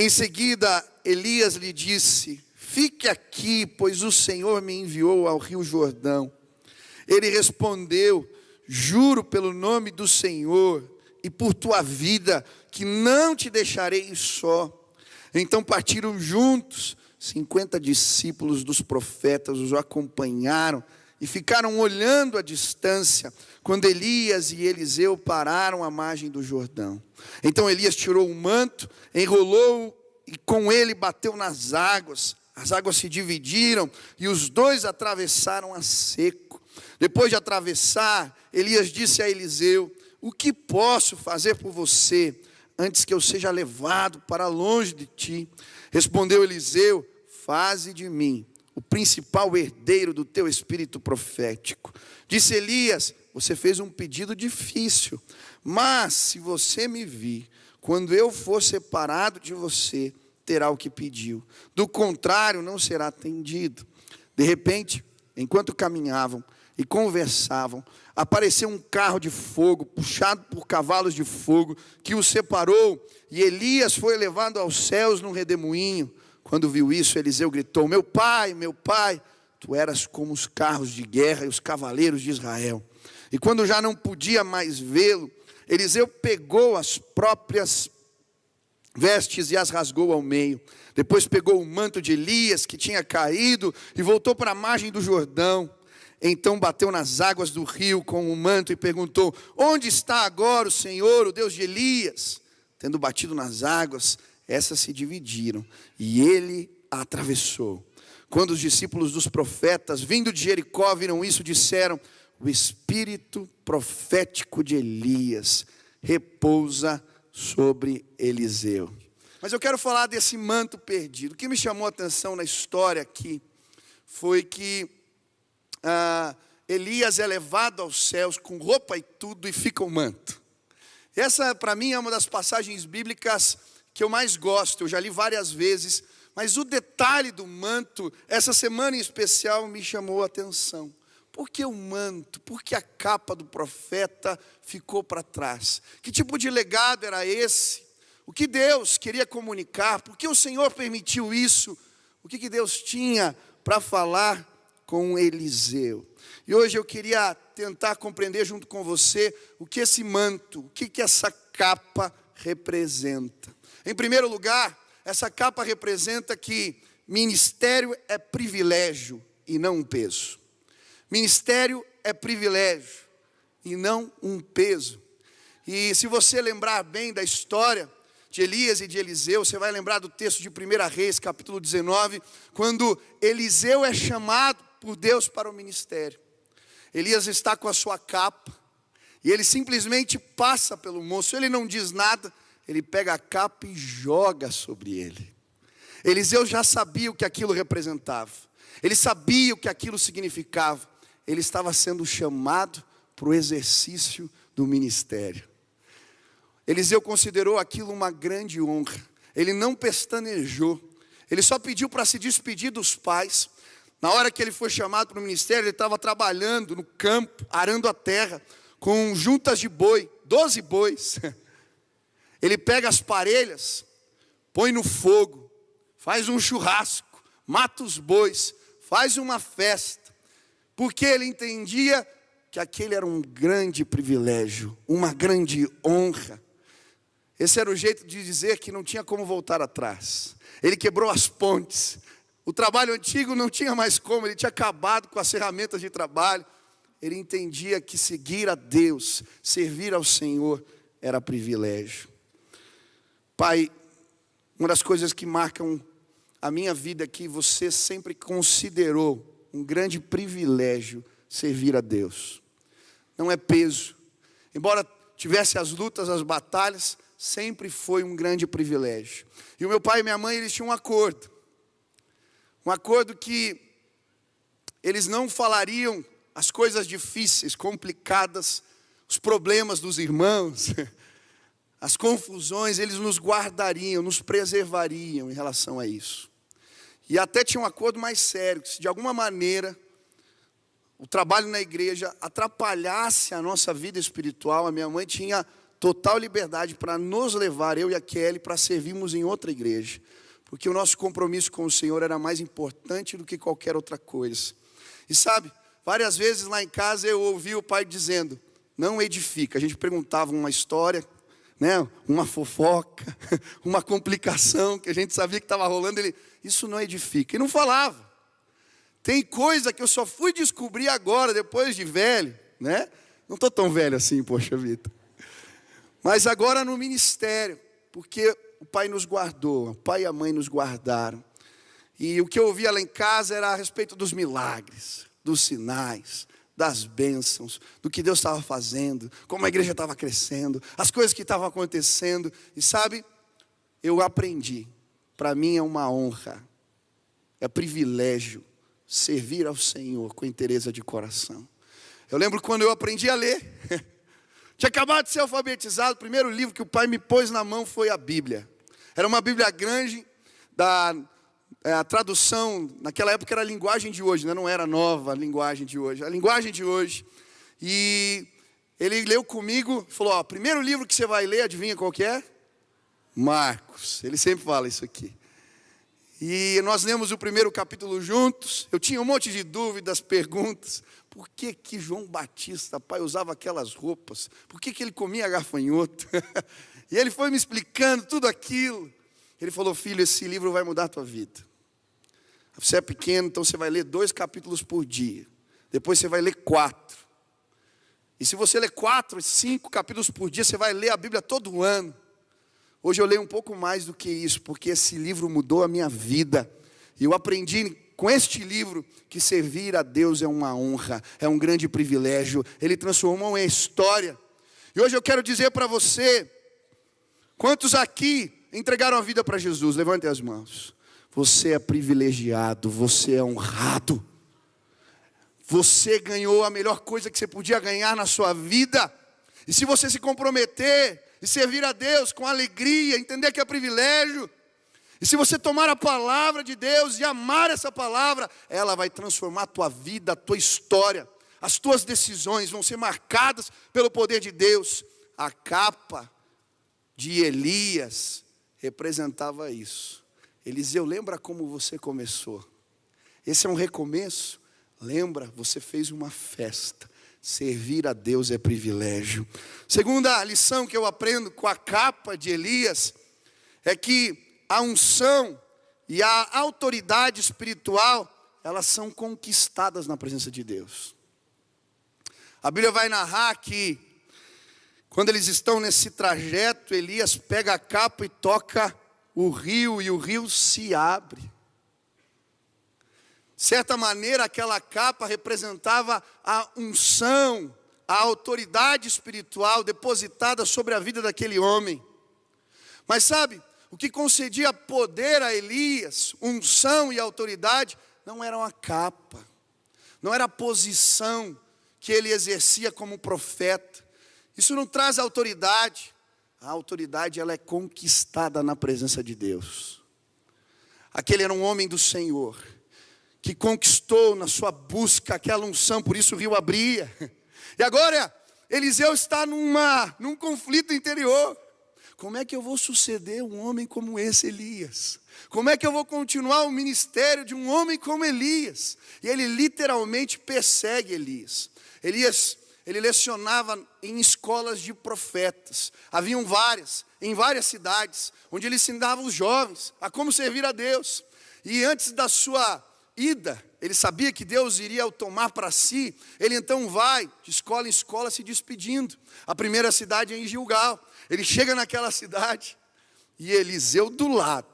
Em seguida, Elias lhe disse: fique aqui, pois o Senhor me enviou ao rio Jordão. Ele respondeu: juro pelo nome do Senhor e por tua vida, que não te deixarei só. Então partiram juntos. 50 discípulos dos profetas os acompanharam e ficaram olhando à distância, quando Elias e Eliseu pararam à margem do Jordão. Então Elias tirou o manto, enrolou e com ele bateu nas águas. As águas se dividiram e os dois atravessaram a seco. Depois de atravessar, Elias disse a Eliseu: o que posso fazer por você, antes que eu seja levado para longe de ti? Respondeu Eliseu: faze de mim o principal herdeiro do teu espírito profético. Disse Elias: você fez um pedido difícil, mas se você me vir, quando eu for separado de você, terá o que pediu. Do contrário, não será atendido. De repente, enquanto caminhavam e conversavam, apareceu um carro de fogo, puxado por cavalos de fogo, que o separou, e Elias foi levado aos céus num redemoinho. Quando viu isso, Eliseu gritou: meu pai, tu eras como os carros de guerra e os cavaleiros de Israel. E quando já não podia mais vê-lo, Eliseu pegou as próprias vestes e as rasgou ao meio. Depois pegou o manto de Elias, que tinha caído, e voltou para a margem do Jordão. Então bateu nas águas do rio com o manto e perguntou: onde está agora o Senhor, o Deus de Elias? Tendo batido nas águas, essas se dividiram, e ele a atravessou. Quando os discípulos dos profetas, vindo de Jericó, viram isso, disseram: o espírito profético de Elias repousa sobre Eliseu. Mas eu quero falar desse manto perdido. O que me chamou a atenção na história aqui foi que Elias é levado aos céus com roupa e tudo, e fica o manto. Essa, para mim, é uma das passagens bíblicas que eu mais gosto. Eu já li várias vezes, mas o detalhe do manto, essa semana em especial, me chamou a atenção. Por que o manto? Por que a capa do profeta ficou para trás? Que tipo de legado era esse? O que Deus queria comunicar? Por que o Senhor permitiu isso? O que Deus tinha para falar com Eliseu? E hoje eu queria tentar compreender junto com você o que esse manto, o que essa capa representa. Em primeiro lugar, essa capa representa que ministério é privilégio e não um peso. Ministério é privilégio e não um peso. E se você lembrar bem da história de Elias e de Eliseu, você vai lembrar do texto de 1 Reis, capítulo 19, quando Eliseu é chamado por Deus para o ministério. Elias está com a sua capa, e ele simplesmente passa pelo moço, ele não diz nada, ele pega a capa e joga sobre ele. Eliseu já sabia o que aquilo representava, ele sabia o que aquilo significava, ele estava sendo chamado para o exercício do ministério. Eliseu considerou aquilo uma grande honra, ele não pestanejou, ele só pediu para se despedir dos pais. Na hora que ele foi chamado para o ministério, ele estava trabalhando no campo, arando a terra, com juntas de boi, 12 bois. Ele pega as parelhas, põe no fogo, faz um churrasco, mata os bois, faz uma festa, porque ele entendia que aquele era um grande privilégio, uma grande honra. Esse era o jeito de dizer que não tinha como voltar atrás. Ele quebrou as pontes. O trabalho antigo não tinha mais como, ele tinha acabado com as ferramentas de trabalho. Ele entendia que seguir a Deus, servir ao Senhor, era privilégio. Pai, uma das coisas que marcam a minha vida é que você sempre considerou um grande privilégio servir a Deus. Não é peso. Embora tivesse as lutas, as batalhas, sempre foi um grande privilégio. E o meu pai e minha mãe, eles tinham um acordo. Um acordo que eles não falariam as coisas difíceis, complicadas, os problemas dos irmãos, as confusões, eles nos guardariam, nos preservariam em relação a isso. E até tinha um acordo mais sério, que se de alguma maneira o trabalho na igreja atrapalhasse a nossa vida espiritual, a minha mãe tinha total liberdade para nos levar, eu e a Kelly, para servirmos em outra igreja. Porque o nosso compromisso com o Senhor era mais importante do que qualquer outra coisa. E sabe, várias vezes lá em casa eu ouvi o pai dizendo, não edifica. A gente perguntava uma história, né, uma fofoca, uma complicação que a gente sabia que estava rolando. Ele, isso não edifica. E não falava. Tem coisa que eu só fui descobrir agora, depois de velho, né? Não estou tão velho assim, poxa vida. Mas agora no ministério, porque o pai nos guardou, o pai e a mãe nos guardaram. E o que eu ouvia lá em casa era a respeito dos milagres, dos sinais, das bênçãos, do que Deus estava fazendo, como a igreja estava crescendo, as coisas que estavam acontecendo. E sabe, eu aprendi, para mim é uma honra, é privilégio servir ao Senhor com inteireza de coração. Eu lembro quando eu aprendi a ler, tinha acabado de ser alfabetizado, o primeiro livro que o pai me pôs na mão foi a Bíblia. Era uma Bíblia grande, a tradução, naquela época era a linguagem de hoje, né? Não era nova a linguagem de hoje, a linguagem de hoje. E ele leu comigo, falou, ó, primeiro livro que você vai ler, adivinha qual que é? Marcos, ele sempre fala isso aqui. E nós lemos o primeiro capítulo juntos, eu tinha um monte de dúvidas, perguntas. Por que que João Batista, pai, usava aquelas roupas? Por que que ele comia gafanhoto? E ele foi me explicando tudo aquilo. Ele falou, filho, esse livro vai mudar a tua vida. Você é pequeno, então você vai ler 2 capítulos por dia. Depois você vai ler 4. E se você ler 4, 5 capítulos por dia, você vai ler a Bíblia todo ano. Hoje eu leio um pouco mais do que isso, porque esse livro mudou a minha vida. E eu aprendi com este livro que servir a Deus é uma honra, é um grande privilégio. Ele transformou em história. E hoje eu quero dizer para você, quantos aqui entregaram a vida para Jesus? Levante as mãos. Você é privilegiado, você é honrado. Você ganhou a melhor coisa que você podia ganhar na sua vida. E se você se comprometer e servir a Deus com alegria, entender que é privilégio, e se você tomar a palavra de Deus e amar essa palavra, ela vai transformar a tua vida, a tua história. As tuas decisões vão ser marcadas pelo poder de Deus. A capa de Elias representava isso. Eliseu, lembra como você começou? Esse é um recomeço. Lembra, você fez uma festa. Servir a Deus é privilégio. Segunda lição que eu aprendo com a capa de Elias é que a unção e a autoridade espiritual, elas são conquistadas na presença de Deus. A Bíblia vai narrar que quando eles estão nesse trajeto, Elias pega a capa e toca o rio, e o rio se abre. De certa maneira, aquela capa representava a unção, a autoridade espiritual depositada sobre a vida daquele homem. Mas sabe, o que concedia poder a Elias, unção e autoridade, não era uma capa, não era a posição que ele exercia como profeta. Isso não traz autoridade. A autoridade, ela é conquistada na presença de Deus. Aquele era um homem do Senhor, que conquistou na sua busca aquela unção, por isso o rio abria. E agora, Eliseu está num conflito interior. Como é que eu vou suceder um homem como esse Elias? Como é que eu vou continuar o ministério de um homem como Elias? E ele literalmente persegue Elias. Elias, ele lecionava em escolas de profetas. Haviam várias, em várias cidades, onde ele ensinava os jovens a como servir a Deus. E antes da sua ida, ele sabia que Deus iria o tomar para si. Ele então vai de escola em escola se despedindo. A primeira cidade é em Gilgal. Ele chega naquela cidade e Eliseu do lado.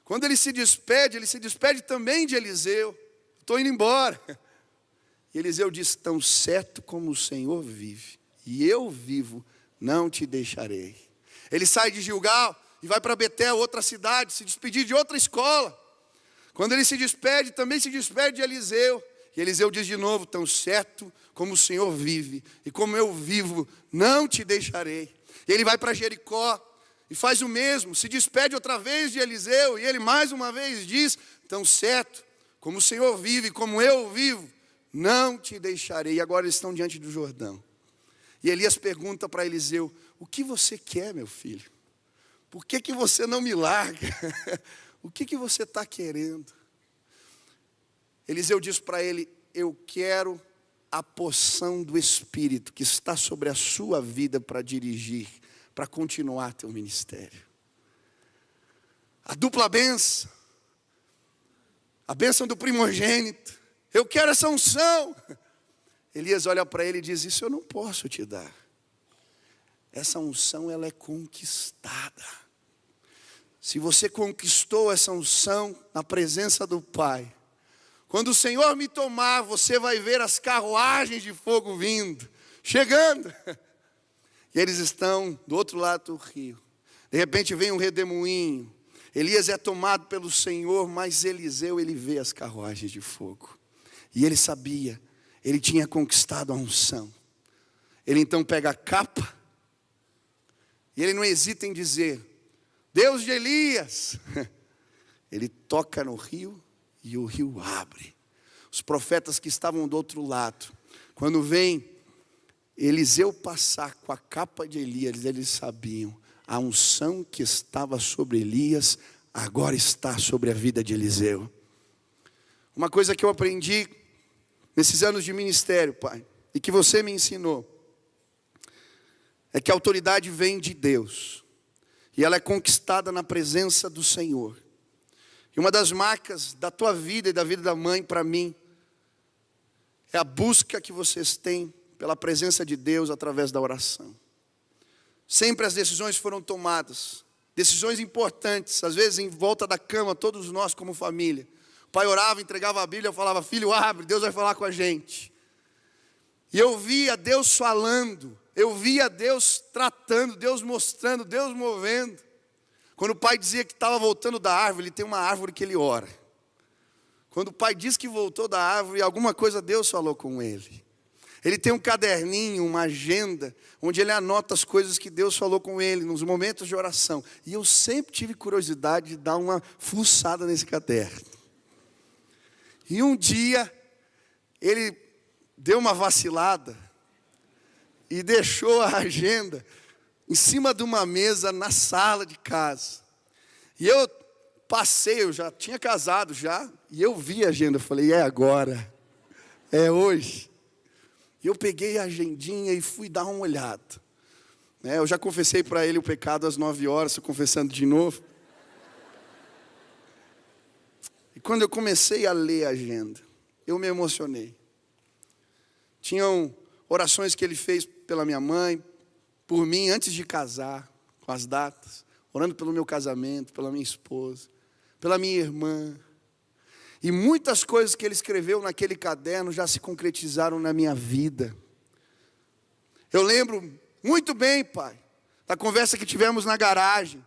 Quando ele se despede também de Eliseu. Estou indo embora. E Eliseu diz, tão certo como o Senhor vive, e eu vivo, não te deixarei. Ele sai de Gilgal e vai para Betel, outra cidade, se despedir de outra escola. Quando ele se despede, também se despede de Eliseu. E Eliseu diz de novo, tão certo como o Senhor vive, e como eu vivo, não te deixarei. E ele vai para Jericó e faz o mesmo, se despede outra vez de Eliseu, e ele mais uma vez diz, tão certo como o Senhor vive, como eu vivo, não te deixarei. E agora eles estão diante do Jordão. E Elias pergunta para Eliseu, o que você quer, meu filho? Por que você não me larga? O que você está querendo? Eliseu diz para ele, eu quero a porção do Espírito que está sobre a sua vida para dirigir, para continuar teu ministério. A dupla bênção, a bênção do primogênito, eu quero essa unção. Elias olha para ele e diz, isso eu não posso te dar. Essa unção, ela é conquistada. Se você conquistou essa unção na presença do Pai, quando o Senhor me tomar, você vai ver as carruagens de fogo vindo, chegando. E eles estão do outro lado do rio. De repente vem um redemoinho. Elias é tomado pelo Senhor, mas Eliseu, ele vê as carruagens de fogo. E ele sabia, ele tinha conquistado a unção. Ele então pega a capa, e ele não hesita em dizer, Deus de Elias. Ele toca no rio e o rio abre. Os profetas que estavam do outro lado, quando vem Eliseu passar com a capa de Elias, eles sabiam, a unção que estava sobre Elias, agora está sobre a vida de Eliseu. Uma coisa que eu aprendi nesses anos de ministério, Pai, e que você me ensinou, é que a autoridade vem de Deus. E ela é conquistada na presença do Senhor. E uma das marcas da tua vida e da vida da mãe para mim, é a busca que vocês têm pela presença de Deus através da oração. Sempre as decisões foram tomadas. Decisões importantes, às vezes em volta da cama, todos nós como família. O pai orava, entregava a Bíblia, falava, filho, abre, Deus vai falar com a gente. E eu via Deus falando. Eu via Deus tratando, Deus mostrando, Deus movendo. Quando o pai dizia que estava voltando da árvore, ele tem uma árvore que ele ora. Quando o pai diz que voltou da árvore, alguma coisa Deus falou com ele. Ele tem um caderninho, uma agenda, onde ele anota as coisas que Deus falou com ele, nos momentos de oração. E eu sempre tive curiosidade de dar uma fuçada nesse caderno. E um dia, ele deu uma vacilada, e deixou a agenda em cima de uma mesa na sala de casa. E eu passei, eu já tinha casado já, e eu vi a agenda, eu falei, é agora, é hoje. E eu peguei a agendinha e fui dar uma olhada. Eu já confessei para ele o pecado às 9 horas, estou confessando de novo. E quando eu comecei a ler a agenda, eu me emocionei. Tinham orações que ele fez pela minha mãe, por mim, antes de casar, com as datas, orando pelo meu casamento, pela minha esposa, pela minha irmã. E muitas coisas que ele escreveu naquele caderno já se concretizaram na minha vida. Eu lembro muito bem, pai, da conversa que tivemos na garagem.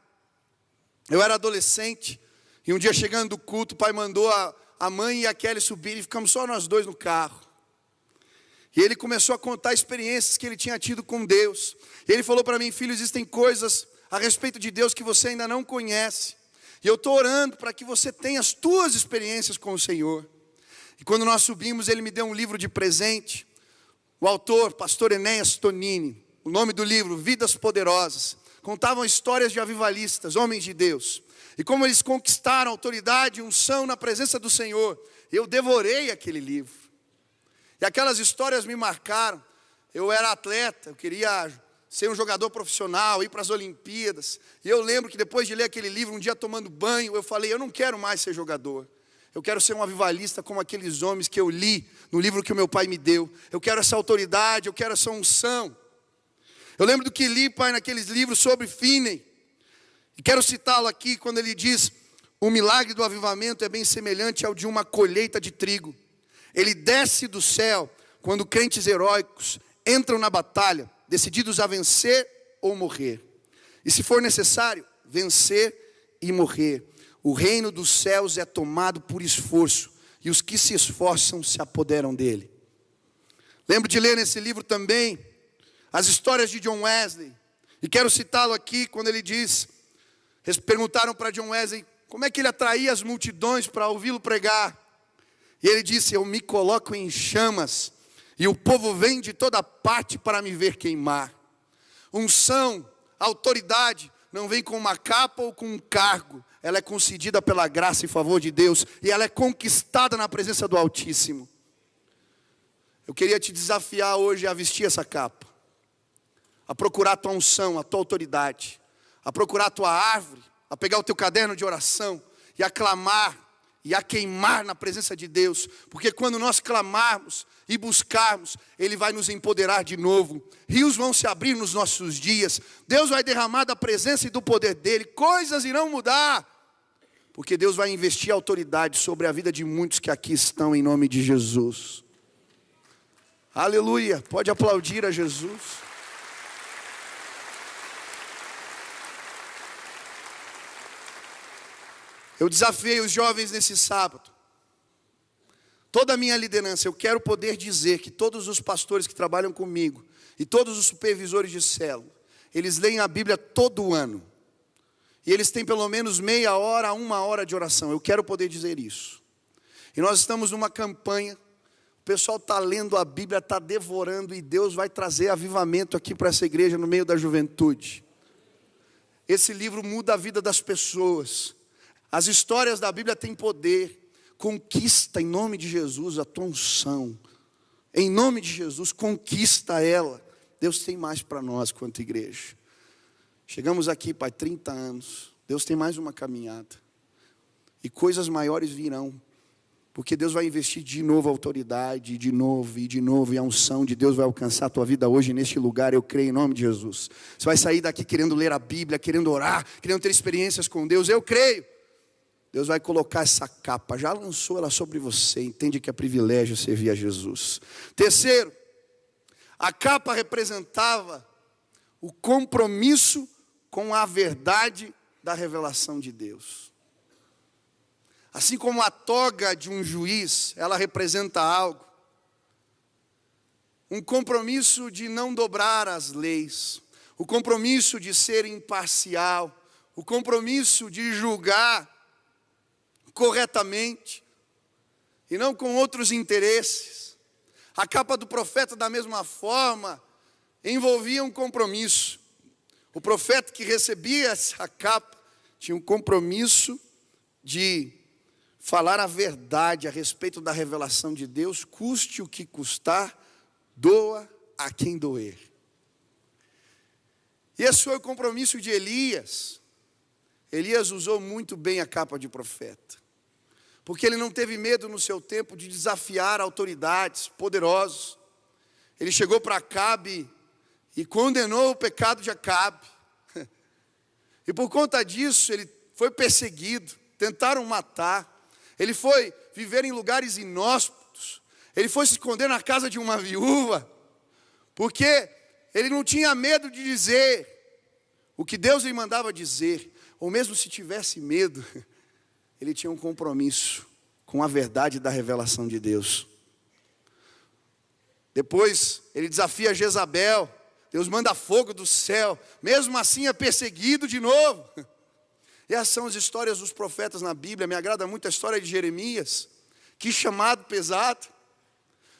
Eu era adolescente, e um dia chegando do culto, o pai mandou a mãe e a Kelly subirem, e ficamos só nós dois no carro. E ele começou a contar experiências que ele tinha tido com Deus. E ele falou para mim, filho, existem coisas a respeito de Deus que você ainda não conhece. E eu estou orando para que você tenha as tuas experiências com o Senhor. E quando nós subimos, ele me deu um livro de presente. O autor, pastor Enéas Tonini, o nome do livro, Vidas Poderosas. Contavam histórias de avivalistas, homens de Deus. E como eles conquistaram autoridade e unção na presença do Senhor. Eu devorei aquele livro. E aquelas histórias me marcaram. Eu era atleta, eu queria ser um jogador profissional, ir para as Olimpíadas. E eu lembro que depois de ler aquele livro, um dia tomando banho, eu falei, eu não quero mais ser jogador. Eu quero ser um avivalista como aqueles homens que eu li no livro que o meu pai me deu. Eu quero essa autoridade, eu quero essa unção. Eu lembro do que li, pai, naqueles livros sobre Finney. E quero citá-lo aqui quando ele diz, o milagre do avivamento é bem semelhante ao de uma colheita de trigo. Ele desce do céu quando crentes heróicos entram na batalha, decididos a vencer ou morrer. E se for necessário, vencer e morrer. O reino dos céus é tomado por esforço, e os que se esforçam se apoderam dele. Lembro de ler nesse livro também as histórias de John Wesley. E quero citá-lo aqui quando ele diz, eles perguntaram para John Wesley, como é que ele atraía as multidões para ouvi-lo pregar? E ele disse, eu me coloco em chamas, e o povo vem de toda parte para me ver queimar. Unção, autoridade, não vem com uma capa ou com um cargo. Ela é concedida pela graça e favor de Deus. E ela é conquistada na presença do Altíssimo. Eu queria te desafiar hoje a vestir essa capa. A procurar a tua unção, a tua autoridade. A procurar a tua árvore. A pegar o teu caderno de oração. E a clamar. E a queimar na presença de Deus. Porque quando nós clamarmos e buscarmos, Ele vai nos empoderar de novo. Rios vão se abrir nos nossos dias. Deus vai derramar da presença e do poder dEle. Coisas irão mudar. Porque Deus vai investir autoridade sobre a vida de muitos que aqui estão em nome de Jesus. Aleluia. Pode aplaudir a Jesus. Eu desafiei os jovens nesse sábado. Toda a minha liderança, eu quero poder dizer que todos os pastores que trabalham comigo e todos os supervisores de célula, eles leem a Bíblia todo ano. E eles têm pelo menos meia hora a 1 hora de oração. Eu quero poder dizer isso. E nós estamos numa campanha, o pessoal está lendo a Bíblia, está devorando, e Deus vai trazer avivamento aqui para essa igreja no meio da juventude. Esse livro muda a vida das pessoas. As histórias da Bíblia têm poder. Conquista em nome de Jesus a tua unção. Em nome de Jesus, conquista ela. Deus tem mais para nós quanto igreja. Chegamos aqui, Pai, 30 anos. Deus tem mais uma caminhada. E coisas maiores virão. Porque Deus vai investir de novo a autoridade, de novo, e a unção de Deus vai alcançar a tua vida hoje neste lugar, eu creio em nome de Jesus. Você vai sair daqui querendo ler a Bíblia, querendo orar, querendo ter experiências com Deus, eu creio. Deus vai colocar essa capa, já lançou ela sobre você, entende que é privilégio servir a Jesus. Terceiro, a capa representava o compromisso com a verdade da revelação de Deus. Assim como a toga de um juiz, ela representa algo. Um compromisso de não dobrar as leis. O compromisso de ser imparcial. O compromisso de julgar corretamente. E não com outros interesses. A capa do profeta, da mesma forma, envolvia um compromisso. O profeta que recebia essa capa tinha um compromisso de falar a verdade a respeito da revelação de Deus, custe o que custar, doa a quem doer. E esse foi o compromisso de Elias. Elias usou muito bem a capa de profeta, porque ele não teve medo no seu tempo de desafiar autoridades poderosos. Ele chegou para Acabe e condenou o pecado de Acabe. E por conta disso ele foi perseguido, tentaram matar. Ele foi viver em lugares inóspitos. Ele foi se esconder na casa de uma viúva. Porque ele não tinha medo de dizer o que Deus lhe mandava dizer. Ou mesmo se tivesse medo, ele tinha um compromisso com a verdade da revelação de Deus. Depois ele desafia Jezabel. Deus manda fogo do céu. Mesmo assim é perseguido de novo. E essas são as histórias dos profetas na Bíblia. Me agrada muito a história de Jeremias. Que chamado pesado.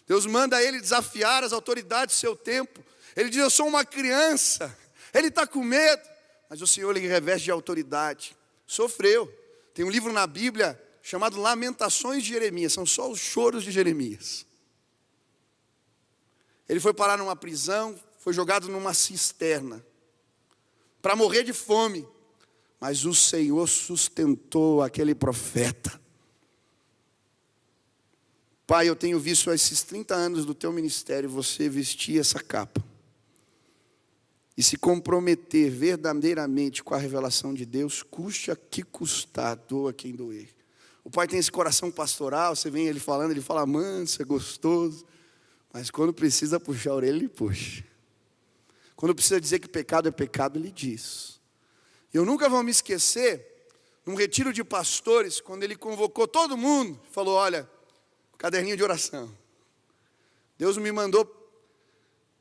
Deus manda ele desafiar as autoridades do seu tempo. Ele diz, eu sou uma criança. Ele está com medo. Mas o Senhor lhe reveste de autoridade. Sofreu. Tem um livro na Bíblia chamado Lamentações de Jeremias. São só os choros de Jeremias. Ele foi parar numa prisão. Foi jogado numa cisterna. Para morrer de fome. Mas o Senhor sustentou aquele profeta. Pai, eu tenho visto esses 30 anos do teu ministério, você vestir essa capa. E se comprometer verdadeiramente com a revelação de Deus, custe a que custar, doa quem doer. O Pai tem esse coração pastoral, você vem ele falando, ele fala manso, é gostoso. Mas quando precisa puxar a orelha, ele puxa. Quando precisa dizer que pecado é pecado, ele diz. Eu nunca vou me esquecer, num retiro de pastores, quando ele convocou todo mundo, falou, olha, caderninho de oração. Deus me mandou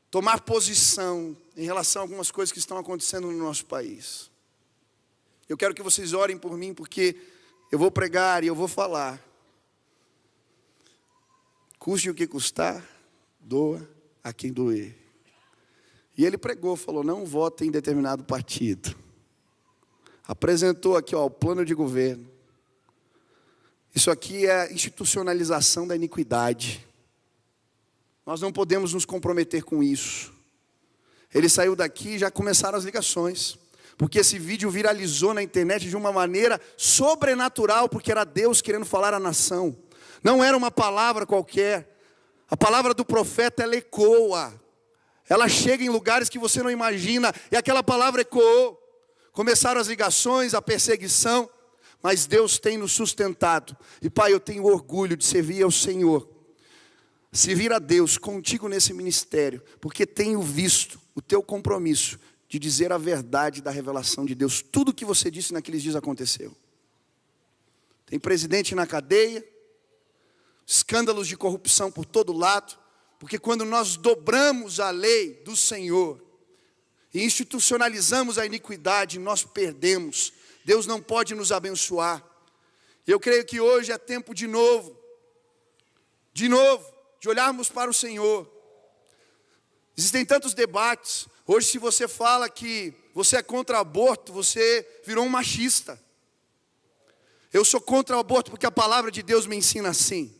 tomar posição em relação a algumas coisas que estão acontecendo no nosso país. Eu quero que vocês orem por mim, porque eu vou pregar e eu vou falar. Custe o que custar, doa a quem doer. E ele pregou, falou, não vote em determinado partido. Apresentou aqui, ó, o plano de governo. Isso aqui é a institucionalização da iniquidade. Nós não podemos nos comprometer com isso. Ele saiu daqui e já começaram as ligações. Porque esse vídeo viralizou na internet de uma maneira sobrenatural, porque era Deus querendo falar à nação. Não era uma palavra qualquer. A palavra do profeta, ela ecoa. Ela chega em lugares que você não imagina. E aquela palavra ecoou. Começaram as ligações, a perseguição. Mas Deus tem nos sustentado. E Pai, eu tenho orgulho de servir ao Senhor. Servir a Deus contigo nesse ministério. Porque tenho visto o teu compromisso de dizer a verdade da revelação de Deus. Tudo o que você disse naqueles dias aconteceu. Tem presidente na cadeia, escândalos de corrupção por todo lado, porque quando nós dobramos a lei do Senhor e institucionalizamos a iniquidade, nós perdemos. Deus não pode nos abençoar. Eu creio que hoje é tempo de novo, de olharmos para o Senhor. Existem tantos debates. Hoje, se você fala que você é contra aborto, você virou um machista. Eu sou contra o aborto porque a palavra de Deus me ensina assim.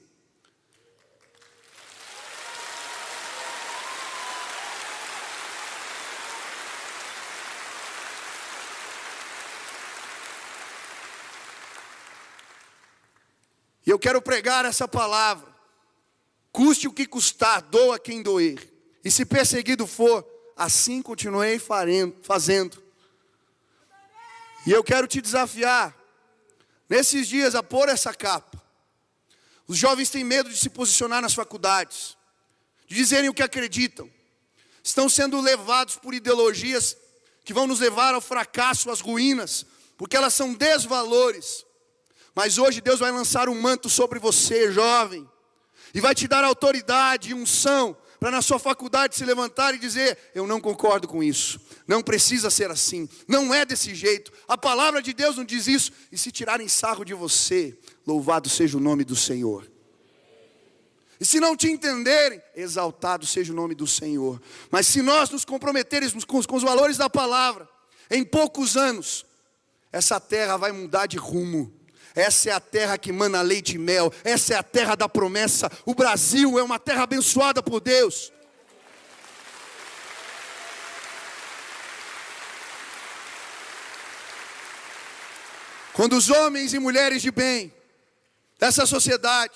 E eu quero pregar essa palavra. Custe o que custar, doa quem doer. E se perseguido for, assim continuei fazendo. E eu quero te desafiar, nesses dias, a pôr essa capa. Os jovens têm medo de se posicionar nas faculdades, de dizerem o que acreditam. Estão sendo levados por ideologias que vão nos levar ao fracasso, às ruínas, porque elas são desvalores. Mas hoje Deus vai lançar um manto sobre você, jovem, e vai te dar autoridade e unção, para na sua faculdade se levantar e dizer, eu não concordo com isso, não precisa ser assim, não é desse jeito, a palavra de Deus não diz isso, e se tirarem sarro de você, louvado seja o nome do Senhor. E se não te entenderem, exaltado seja o nome do Senhor. Mas se nós nos comprometermos com os valores da palavra, em poucos anos, essa terra vai mudar de rumo. Essa é a terra que mana leite e mel. Essa é a terra da promessa. O Brasil é uma terra abençoada por Deus. Quando os homens e mulheres de bem dessa sociedade,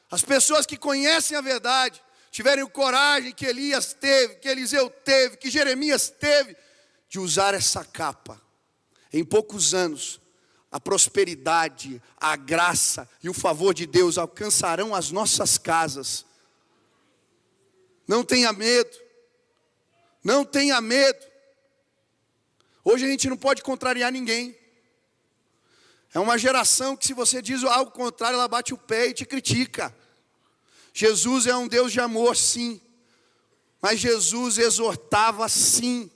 as pessoas que conhecem a verdade, tiverem o coragem que Elias teve, que Eliseu teve, que Jeremias teve, de usar essa capa, em poucos anos, a prosperidade, a graça e o favor de Deus alcançarão as nossas casas. Não tenha medo. Não tenha medo. Hoje a gente não pode contrariar ninguém. É uma geração que se você diz algo contrário, ela bate o pé e te critica. Jesus é um Deus de amor, sim. Mas Jesus exortava, sim.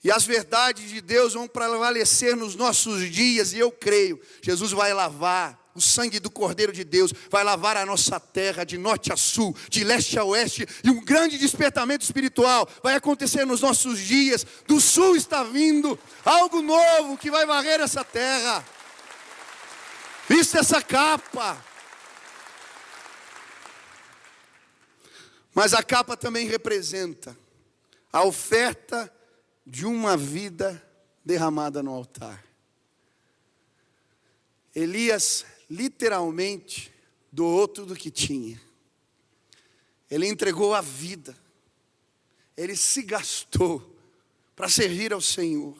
E as verdades de Deus vão prevalecer nos nossos dias, e eu creio, Jesus vai lavar, o sangue do Cordeiro de Deus vai lavar a nossa terra de norte a sul, de leste a oeste, e um grande despertamento espiritual vai acontecer nos nossos dias. Do sul está vindo algo novo que vai varrer essa terra. Vista essa capa. Mas a capa também representa a oferta de uma vida derramada no altar. Elias literalmente doou tudo que tinha. Ele entregou a vida. Ele se gastou para servir ao Senhor.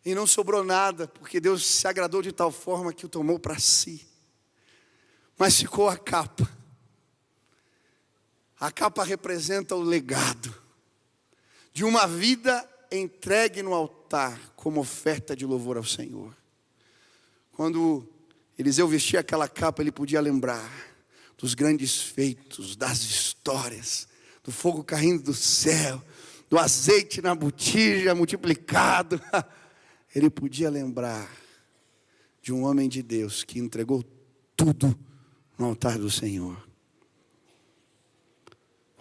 E não sobrou nada, porque Deus se agradou de tal forma que o tomou para si. Mas ficou a capa. A capa representa o legado de uma vida entregue no altar como oferta de louvor ao Senhor. Quando Eliseu vestia aquela capa, ele podia lembrar dos grandes feitos, das histórias, do fogo caindo do céu, do azeite na botija multiplicado. Ele podia lembrar de um homem de Deus que entregou tudo no altar do Senhor.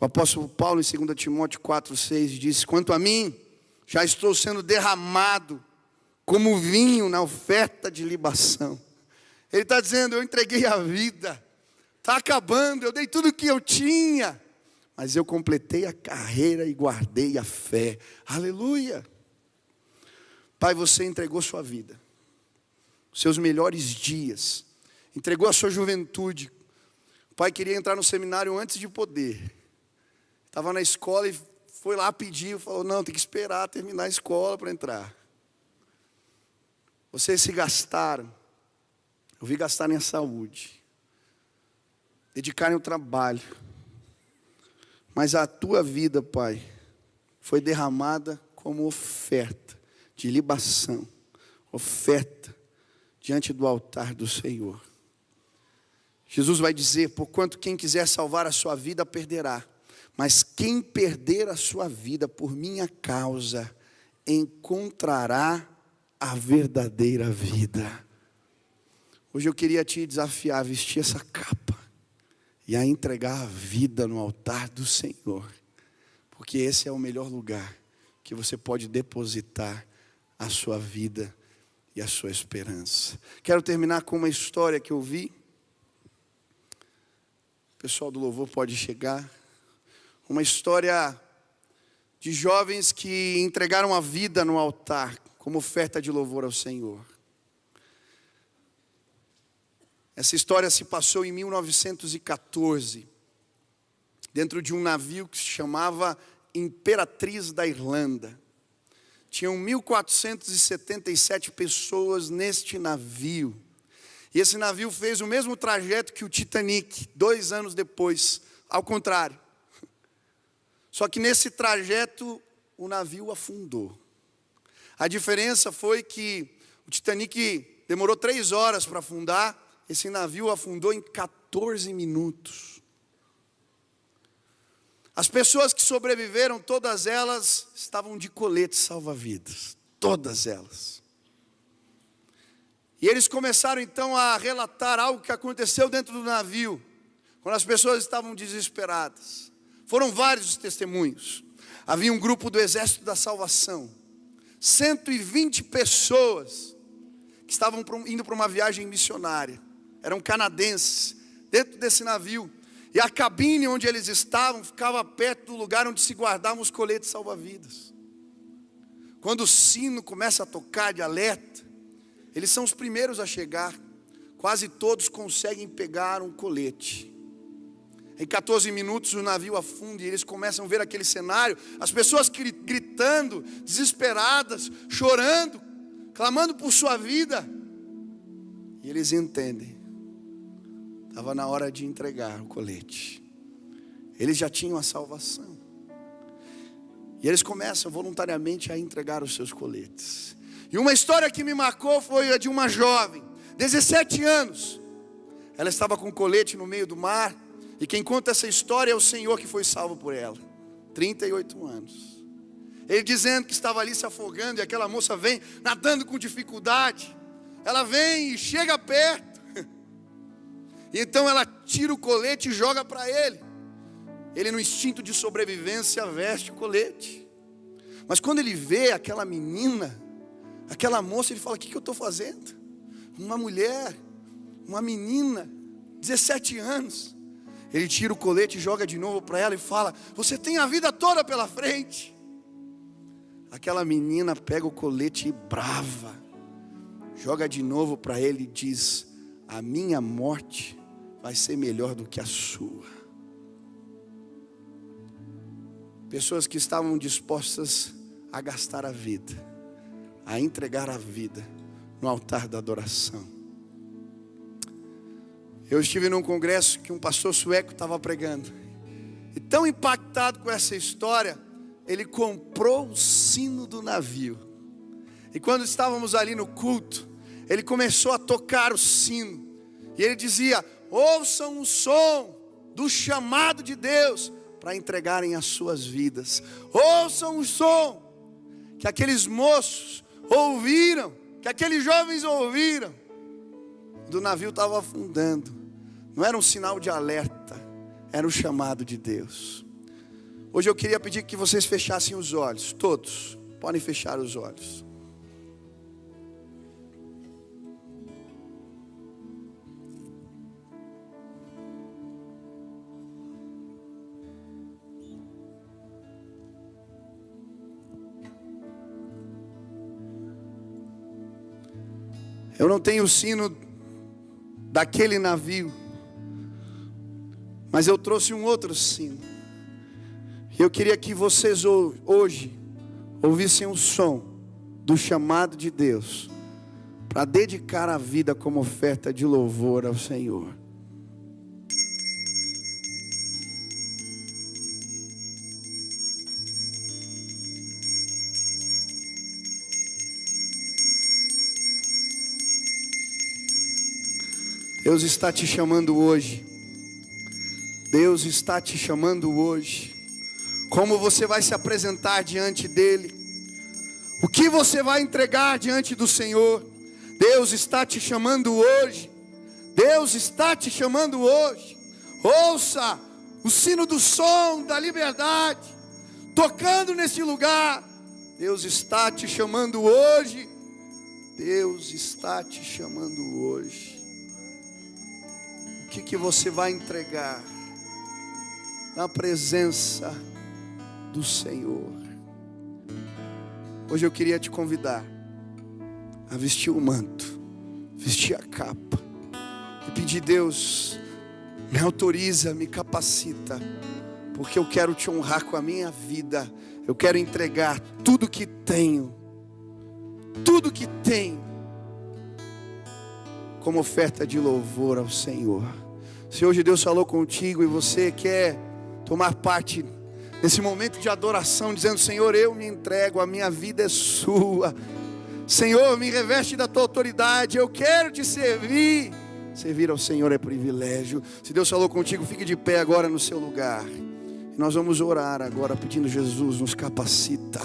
O apóstolo Paulo, em 2 Timóteo 4,6, diz: quanto a mim, já estou sendo derramado como vinho na oferta de libação. Ele está dizendo: eu entreguei a vida, está acabando, eu dei tudo o que eu tinha, mas eu completei a carreira e guardei a fé. Aleluia! Pai, você entregou sua vida, seus melhores dias, entregou a sua juventude. O pai queria entrar no seminário antes de poder. Estava na escola e foi lá pedir, falou: não, tem que esperar terminar a escola para entrar. Vocês se gastaram, eu vi gastarem a saúde, dedicarem o trabalho, mas a tua vida, Pai, foi derramada como oferta de libação, oferta diante do altar do Senhor. Jesus vai dizer: porquanto quem quiser salvar a sua vida perderá, mas quem perder a sua vida por minha causa encontrará a verdadeira vida. Hoje eu queria te desafiar a vestir essa capa e a entregar a vida no altar do Senhor, porque esse é o melhor lugar que você pode depositar a sua vida e a sua esperança. Quero terminar com uma história que eu vi. O pessoal do louvor pode chegar. Uma história de jovens que entregaram a vida no altar como oferta de louvor ao Senhor. Essa história se passou em 1914, dentro de um navio que se chamava Imperatriz da Irlanda. Tinham 1.477 pessoas neste navio. E esse navio fez o mesmo trajeto que o Titanic, 2 anos depois, ao contrário. Só que nesse trajeto o navio afundou. A diferença foi que o Titanic demorou 3 horas para afundar, esse navio afundou em 14 minutos. As pessoas que sobreviveram, todas elas estavam de colete salva-vidas, todas elas. E eles começaram então a relatar algo que aconteceu dentro do navio, quando as pessoas estavam desesperadas. Foram vários os testemunhos. Havia um grupo do Exército da Salvação, 120 pessoas que estavam indo para uma viagem missionária. Eram canadenses, dentro desse navio. E a cabine onde eles estavam ficava perto do lugar onde se guardavam os coletes salva-vidas. Quando o sino começa a tocar de alerta, eles são os primeiros a chegar. Quase todos conseguem pegar um colete. Em 14 minutos o navio afunda e eles começam a ver aquele cenário. As pessoas gritando, desesperadas, chorando, clamando por sua vida. E eles entendem. Estava na hora de entregar o colete. Eles já tinham a salvação. E eles começam voluntariamente a entregar os seus coletes. E uma história que me marcou foi a de uma jovem, 17 anos. Ela estava com um colete no meio do mar. E quem conta essa história é o Senhor que foi salvo por ela. 38 anos. Ele dizendo que estava ali se afogando. E aquela moça vem nadando com dificuldade. Ela vem e chega perto. E então ela tira o colete e joga para ele. Ele, no instinto de sobrevivência, veste o colete. Mas quando ele vê aquela menina, aquela moça, ele fala: o que eu estou fazendo? Uma mulher, uma menina, 17 anos. Ele tira o colete e joga de novo para ela e fala: você tem a vida toda pela frente. Aquela menina pega o colete e brava, joga de novo para ele e diz: a minha morte vai ser melhor do que a sua. Pessoas que estavam dispostas a gastar a vida, a entregar a vida no altar da adoração. Eu estive num congresso que um pastor sueco estava pregando. E tão impactado com essa história, ele comprou o sino do navio. E quando estávamos ali no culto, ele começou a tocar o sino. E ele dizia: ouçam o som do chamado de Deus para entregarem as suas vidas. Ouçam o som que aqueles moços ouviram, que aqueles jovens ouviram. Do navio estava afundando. Não era um sinal de alerta, era um chamado de Deus. Hoje eu queria pedir que vocês fechassem os olhos, todos, podem fechar os olhos. Eu não tenho o sino daquele navio, mas eu trouxe um outro sino. E eu queria que vocês hoje ouvissem o som do chamado de Deus para dedicar a vida como oferta de louvor ao Senhor. Deus está te chamando hoje. Deus está te chamando hoje. Como você vai se apresentar diante dEle? O que você vai entregar diante do Senhor? Deus está te chamando hoje. Deus está te chamando hoje. Ouça o sino do som da liberdade tocando nesse lugar. Deus está te chamando hoje. Deus está te chamando hoje. O que você vai entregar na presença do Senhor? Hoje eu queria te convidar a vestir o manto, vestir a capa e pedir: Deus, me autoriza, me capacita, porque eu quero te honrar com a minha vida. Eu quero entregar tudo que tenho, como oferta de louvor ao Senhor. Se hoje Deus falou contigo e você quer tomar parte nesse momento de adoração, dizendo: Senhor, eu me entrego, a minha vida é sua. Senhor, me reveste da tua autoridade, eu quero te servir. Servir ao Senhor é privilégio. Se Deus falou contigo, fique de pé agora no seu lugar. E nós vamos orar agora pedindo: Jesus, nos capacita,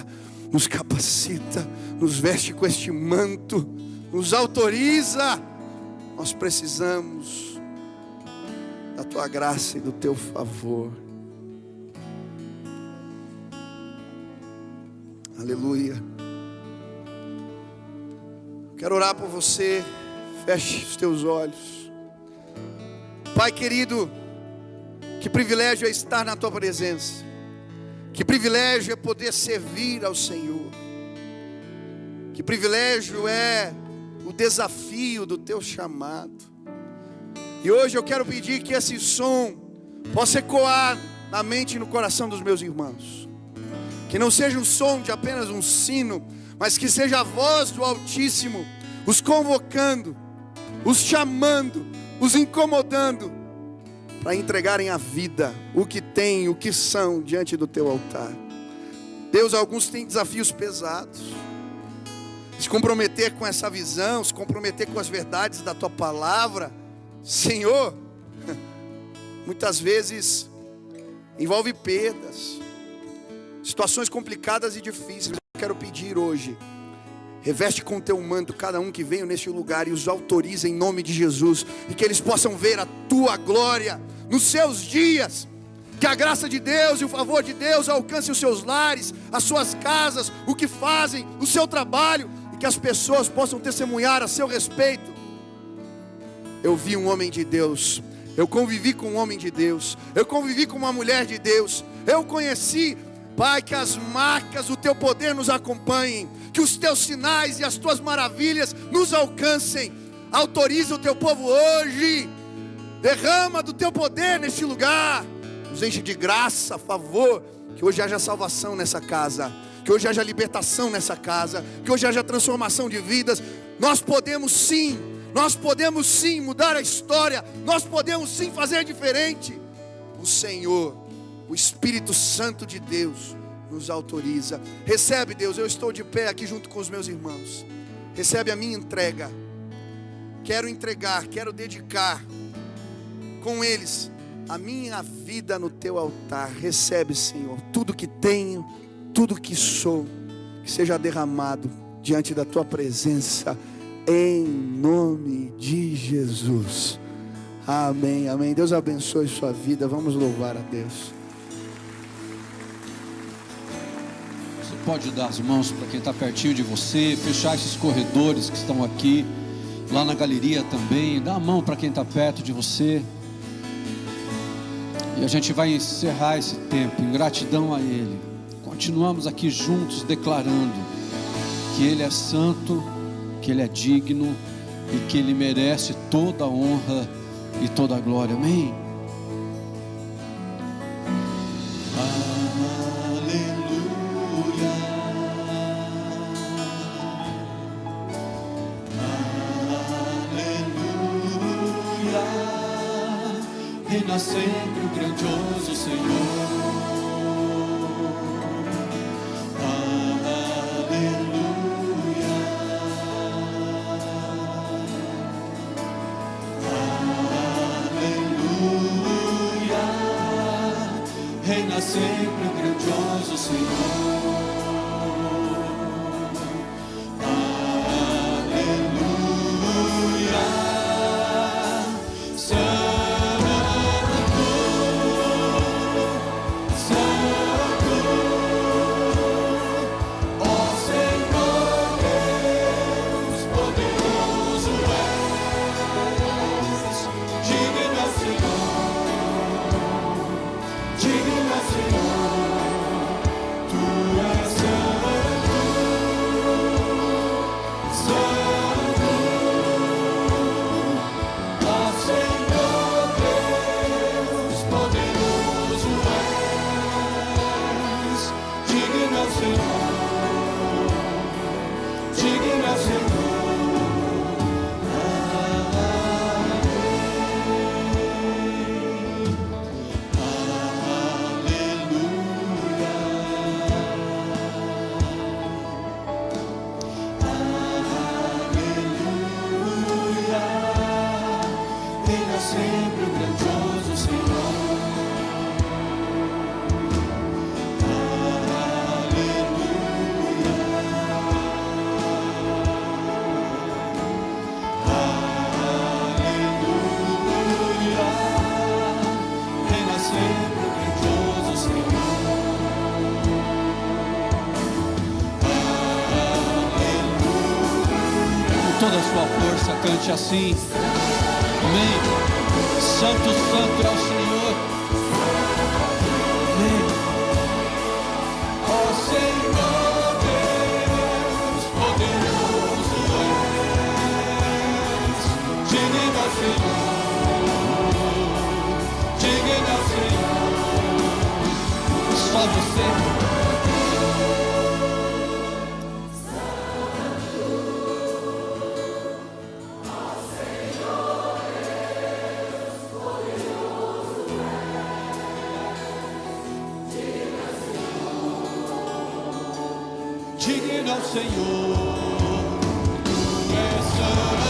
nos veste com este manto, nos autoriza. Nós precisamos da tua graça e do teu favor. Aleluia. Quero orar por você. Feche os teus olhos. Pai querido, que privilégio é estar na tua presença. Que privilégio é poder servir ao Senhor. Que privilégio é o desafio do teu chamado. E hoje eu quero pedir que esse som possa ecoar na mente e no coração dos meus irmãos. Que não seja um som de apenas um sino, mas que seja a voz do Altíssimo os convocando, os chamando, os incomodando para entregarem a vida, o que têm, o que são diante do teu altar. Deus, alguns têm desafios pesados. Se comprometer com essa visão, se comprometer com as verdades da tua palavra, Senhor, muitas vezes envolve perdas, situações complicadas e difíceis. Eu quero pedir hoje: reveste com o teu manto cada um que veio neste lugar e os autoriza em nome de Jesus, e que eles possam ver a tua glória nos seus dias. Que a graça de Deus e o favor de Deus alcance os seus lares, as suas casas, o que fazem, o seu trabalho, e que as pessoas possam testemunhar a seu respeito. Eu vi um homem de Deus, eu convivi com um homem de Deus, eu convivi com uma mulher de Deus, eu conheci, Pai, que as marcas do teu poder nos acompanhem, que os teus sinais e as tuas maravilhas nos alcancem. Autoriza o teu povo hoje, derrama do teu poder neste lugar, nos enche de graça, favor. Que hoje haja salvação nessa casa, que hoje haja libertação nessa casa, que hoje haja transformação de vidas. Nós podemos sim mudar a história, nós podemos sim fazer diferente. O Senhor, o Espírito Santo de Deus nos autoriza. Recebe, Deus, eu estou de pé aqui junto com os meus irmãos. Recebe a minha entrega. Quero entregar, quero dedicar com eles a minha vida no teu altar. Recebe, Senhor, tudo que tenho, tudo que sou, que seja derramado diante da tua presença, em nome de Jesus. Amém, amém. Deus abençoe sua vida. Vamos louvar a Deus. pode dar as mãos para quem está pertinho de você, fechar esses corredores que estão aqui, lá na galeria também. Dá a mão para quem está perto de você. E a gente vai encerrar esse tempo em gratidão a Ele. Continuamos aqui juntos declarando que Ele é santo, que Ele é digno e que Ele merece toda a honra e toda a glória. Amém? Reina sempre o grandioso Senhor. Aleluia, aleluia. Reina sempre o grandioso Senhor. Toda a sua força, cante assim. Amém. Santo, santo é o Senhor. Amém. Ó Senhor Deus, poderoso és. Digno ao Senhor, digno ao Senhor. Só você. Digno ao Senhor, tu és santo.